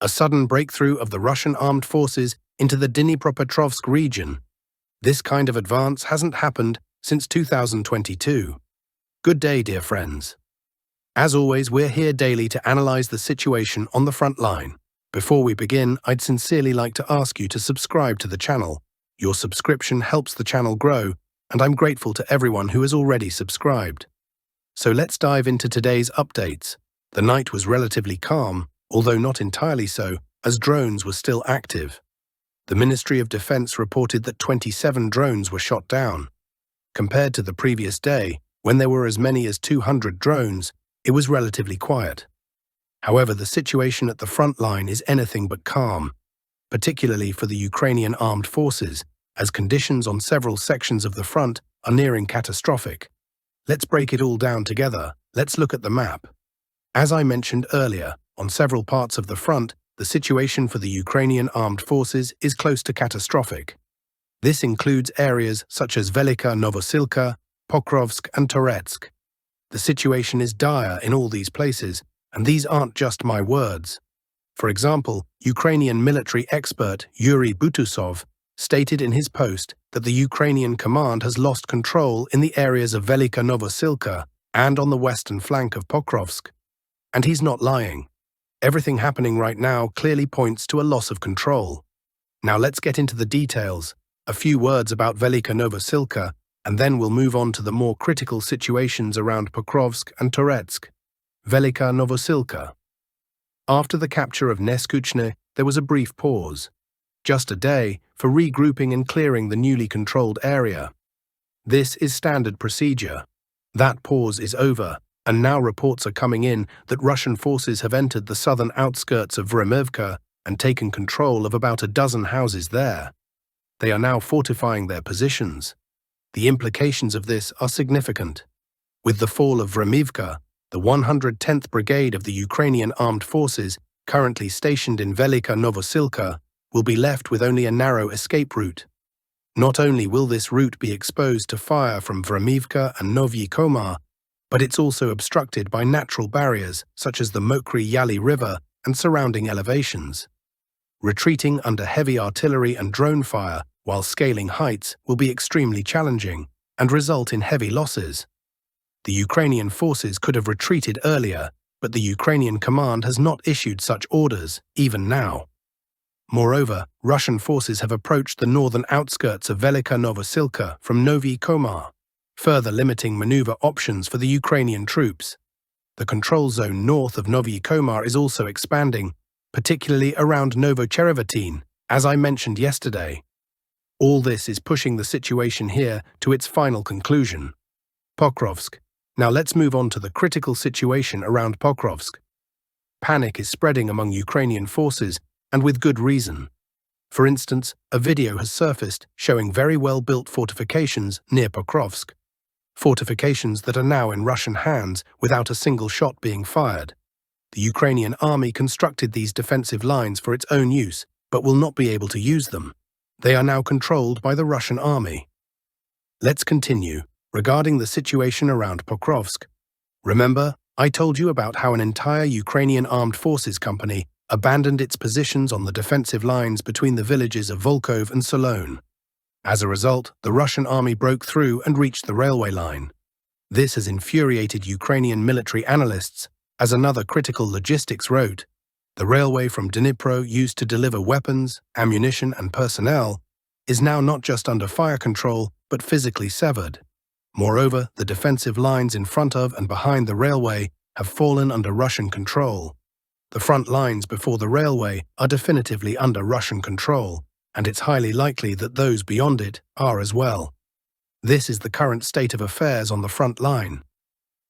a sudden breakthrough of the Russian armed forces into the Dnipropetrovsk region. This kind of advance hasn't happened since 2022. Good day, dear friends. As always, we're here daily to analyze the situation on the front line. Before we begin, I'd sincerely like to ask you to subscribe to the channel. Your subscription helps the channel grow, and I'm grateful to everyone who has already subscribed. So let's dive into today's updates. The night was relatively calm, although not entirely so, as drones were still active. The Ministry of Defense reported that 27 drones were shot down. Compared to the previous day, when there were as many as 200 drones, it was relatively quiet. However, the situation at the front line is anything but calm, particularly for the Ukrainian armed forces, as conditions on several sections of the front are nearing catastrophic. Let's break it all down together. Let's look at the map. As I mentioned earlier, on several parts of the front, the situation for the Ukrainian armed forces is close to catastrophic. This includes areas such as Velika Novosilka, Pokrovsk, and Toretsk. The situation is dire in all these places, and these aren't just my words. For example, Ukrainian military expert Yuri Butusov stated in his post that the Ukrainian command has lost control in the areas of Velika Novosilka and on the western flank of Pokrovsk. And he's not lying. Everything happening right now clearly points to a loss of control. Now let's get into the details. A few words about Velika Novosilka, and then we'll move on to the more critical situations around Pokrovsk and Toretsk. Velika Novosilka. After the capture of Neskuchne, there was a brief pause. Just a day for regrouping and clearing the newly controlled area. This is standard procedure. That pause is over, and now reports are coming in that Russian forces have entered the southern outskirts of Vremivka and taken control of about a dozen houses there. They are now fortifying their positions. The implications of this are significant. With the fall of Vremivka, the 110th Brigade of the Ukrainian Armed Forces, currently stationed in Velika Novosilka, will be left with only a narrow escape route. Not only will this route be exposed to fire from Vremivka and Novyi Komar, but it's also obstructed by natural barriers such as the Mokry Yali River and surrounding elevations. Retreating under heavy artillery and drone fire while scaling heights will be extremely challenging and result in heavy losses. The Ukrainian forces could have retreated earlier, but the Ukrainian command has not issued such orders, even now. Moreover, Russian forces have approached the northern outskirts of Velika Novosilka from Novyi Komar, further limiting maneuver options for the Ukrainian troops. The control zone north of Novyi Komar is also expanding, particularly around Novocherevatin, as I mentioned yesterday. All this is pushing the situation here to its final conclusion. Pokrovsk. Now let's move on to the critical situation around Pokrovsk. Panic is spreading among Ukrainian forces, and with good reason. For instance, a video has surfaced showing very well-built fortifications near Pokrovsk. Fortifications that are now in Russian hands without a single shot being fired. The Ukrainian army constructed these defensive lines for its own use, but will not be able to use them. They are now controlled by the Russian army. Let's continue. Regarding the situation around Pokrovsk. Remember, I told you about how an entire Ukrainian armed forces company abandoned its positions on the defensive lines between the villages of Volkov and Solon. As a result, the Russian army broke through and reached the railway line. This has infuriated Ukrainian military analysts, as another critical logistics wrote. The railway from Dnipro used to deliver weapons, ammunition, and personnel is now not just under fire control, but physically severed. Moreover, the defensive lines in front of and behind the railway have fallen under Russian control. The front lines before the railway are definitively under Russian control, and it's highly likely that those beyond it are as well. This is the current state of affairs on the front line.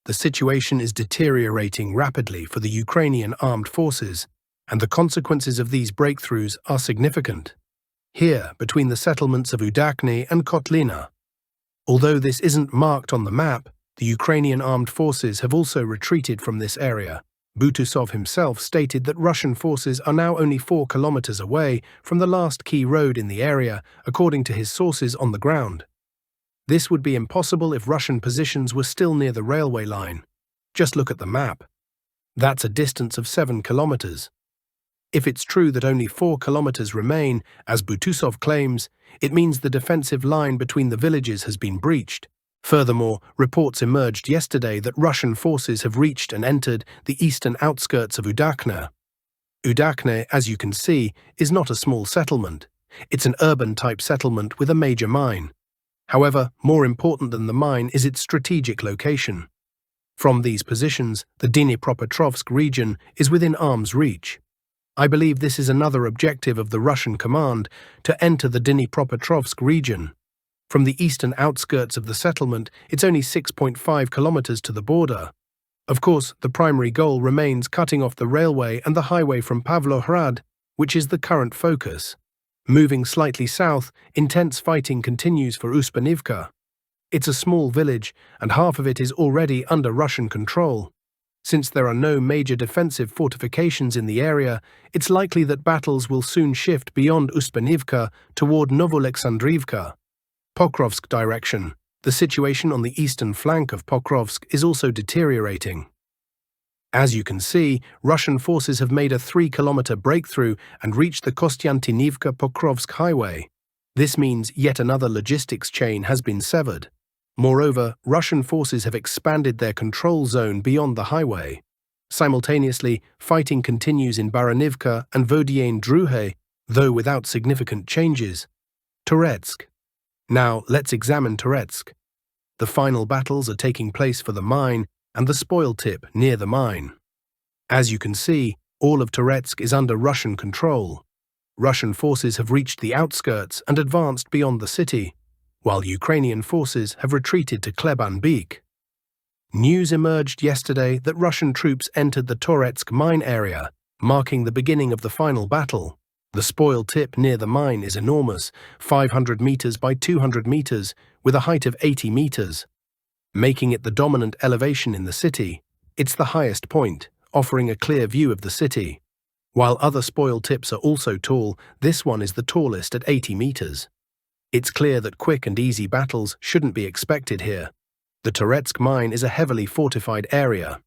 The situation is deteriorating rapidly for the Ukrainian armed forces, and the consequences of these breakthroughs are significant. Here, between the settlements of Udakny and Kotlina. Although this isn't marked on the map, the Ukrainian armed forces have also retreated from this area. Butusov himself stated that Russian forces are now only 4 kilometers away from the last key road in the area, according to his sources on the ground. This would be impossible if Russian positions were still near the railway line. Just look at the map. That's a distance of 7 kilometers. If it's true that only 4 kilometers remain, as Butusov claims, it means the defensive line between the villages has been breached. Furthermore, reports emerged yesterday that Russian forces have reached and entered the eastern outskirts of Udakne. Udakne, as you can see, is not a small settlement. It's an urban-type settlement with a major mine. However, more important than the mine is its strategic location. From these positions, the Dnipropetrovsk region is within arm's reach. I believe this is another objective of the Russian command, to enter the Dnipropetrovsk region. From the eastern outskirts of the settlement, it's only 6.5 kilometers to the border. Of course, the primary goal remains cutting off the railway and the highway from Pavlohrad, which is the current focus. Moving slightly south, intense fighting continues for Uspanivka. It's a small village, and half of it is already under Russian control. Since there are no major defensive fortifications in the area, it's likely that battles will soon shift beyond Uspanivka toward Novolexandrivka. Pokrovsk direction. The situation on the eastern flank of Pokrovsk is also deteriorating. As you can see, Russian forces have made a 3-kilometer breakthrough and reached the Kostiantynivka-Pokrovsk highway. This means yet another logistics chain has been severed. Moreover, Russian forces have expanded their control zone beyond the highway. Simultaneously, fighting continues in Baranivka and Vodiane-Druhe, though without significant changes. Toretsk. Now, let's examine Toretsk. The final battles are taking place for the mine and the spoil tip near the mine. As you can see, all of Toretsk is under Russian control. Russian forces have reached the outskirts and advanced beyond the city, while Ukrainian forces have retreated to Klebanbek. News emerged yesterday that Russian troops entered the Toretsk mine area, marking the beginning of the final battle. The spoil tip near the mine is enormous, 500 meters by 200 meters, with a height of 80 meters. Making it the dominant elevation in the city, it's the highest point, offering a clear view of the city. While other spoil tips are also tall, this one is the tallest at 80 meters. It's clear that quick and easy battles shouldn't be expected here. The Toretsk mine is a heavily fortified area.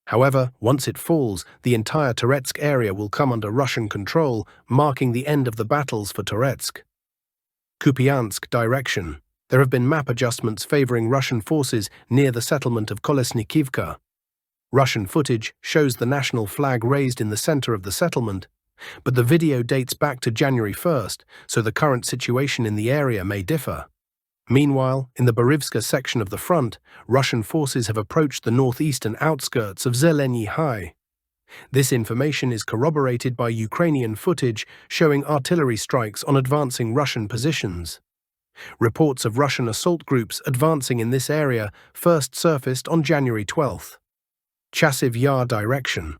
However, once it falls, the entire Toretsk area will come under Russian control, marking the end of the battles for Toretsk. Kupiansk direction. There have been map adjustments favoring Russian forces near the settlement of Kolesnikivka. Russian footage shows the national flag raised in the center of the settlement, but the video dates back to January 1st, so the current situation in the area may differ. Meanwhile, in the Borivska section of the front, Russian forces have approached the northeastern outskirts of Zeleny High. This information is corroborated by Ukrainian footage showing artillery strikes on advancing Russian positions. Reports of Russian assault groups advancing in this area first surfaced on January 12th. Chasiv Yar direction.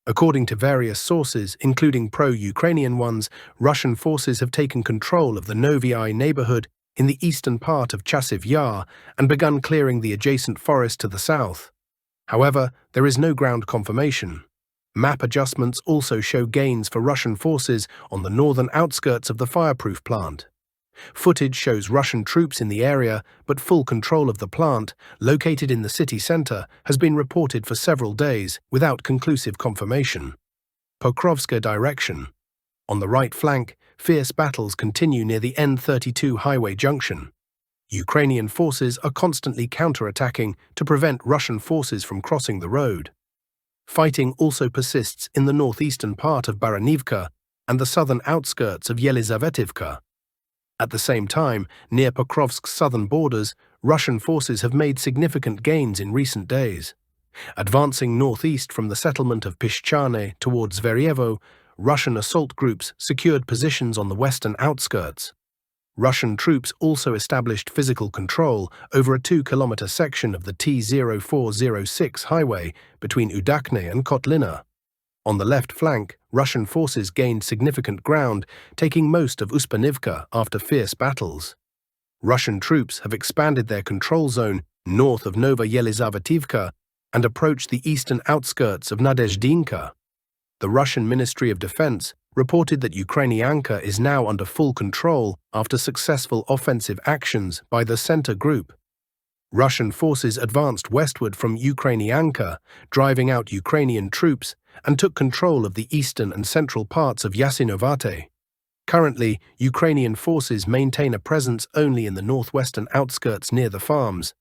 According to various sources, including pro-Ukrainian ones, Russian forces have taken control of the Novyi neighborhood in the eastern part of Chasiv Yar and begun clearing the adjacent forest to the south. However, there is no ground confirmation. Map adjustments also show gains for Russian forces on the northern outskirts of the fireproof plant. Footage shows Russian troops in the area, but full control of the plant, located in the city center, has been reported for several days without conclusive confirmation. Pokrovska direction. On the right flank, fierce battles continue near the N32 highway junction. Ukrainian forces are constantly counterattacking to prevent Russian forces from crossing the road. Fighting also persists in the northeastern part of Baranivka and the southern outskirts of Yelizavetivka. At the same time, near Pokrovsk's southern borders, Russian forces have made significant gains in recent days. Advancing northeast from the settlement of Pishchane towards Zveryevo, Russian assault groups secured positions on the western outskirts. Russian troops also established physical control over a 2-kilometer section of the T-0406 highway between Udakne and Kotlina. On the left flank, Russian forces gained significant ground, taking most of Uspanivka after fierce battles. Russian troops have expanded their control zone north of Nova Yelizavetivka and approached the eastern outskirts of Nadezhdinka. The Russian Ministry of Defense reported that Ukrainianka is now under full control after successful offensive actions by the Center Group. Russian forces advanced westward from Ukrainianka, driving out Ukrainian troops and took control of the eastern and central parts of Yasinovate. Currently, Ukrainian forces maintain a presence only in the northwestern outskirts near the farms,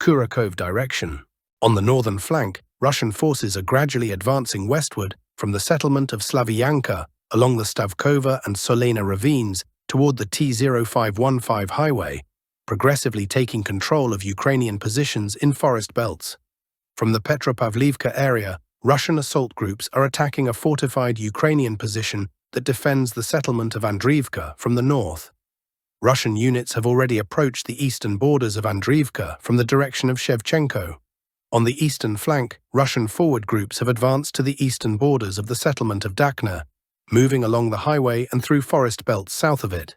Kurakov direction. On the northern flank, Russian forces are gradually advancing westward from the settlement of Slavyanka along the Stavkova and Solena ravines toward the T-0515 highway, progressively taking control of Ukrainian positions in forest belts. From the Petropavlivka area, Russian assault groups are attacking a fortified Ukrainian position that defends the settlement of Andriivka from the north. Russian units have already approached the eastern borders of Andriivka from the direction of Shevchenko. On the eastern flank, Russian forward groups have advanced to the eastern borders of the settlement of Dakna, moving along the highway and through forest belts south of it.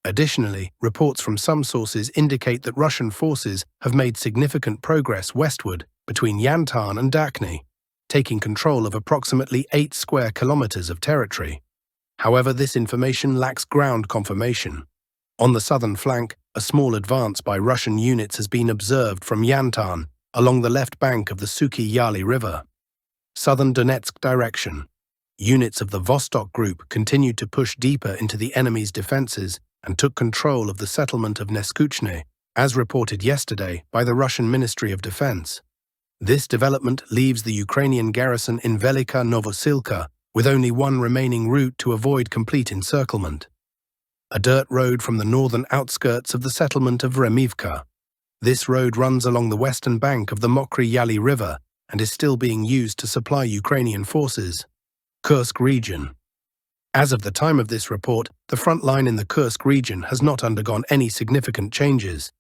Additionally, reports from some sources indicate that Russian forces have made significant progress westward between Yantarn and Dakny, taking control of approximately 8 square kilometers of territory. However, this information lacks ground confirmation. On the southern flank, a small advance by Russian units has been observed from Yantarn along the left bank of the Suky Yali River. Southern Donetsk direction. Units of the Vostok Group continued to push deeper into the enemy's defenses and took control of the settlement of Neskuchne, as reported yesterday by the Russian Ministry of Defense. This development leaves the Ukrainian garrison in Velika Novosilka with only one remaining route to avoid complete encirclement: a dirt road from the northern outskirts of the settlement of Remivka. This road runs along the western bank of the Mokry Yali River and is still being used to supply Ukrainian forces. Kursk region. As of the time of this report, the front line in the Kursk region has not undergone any significant changes.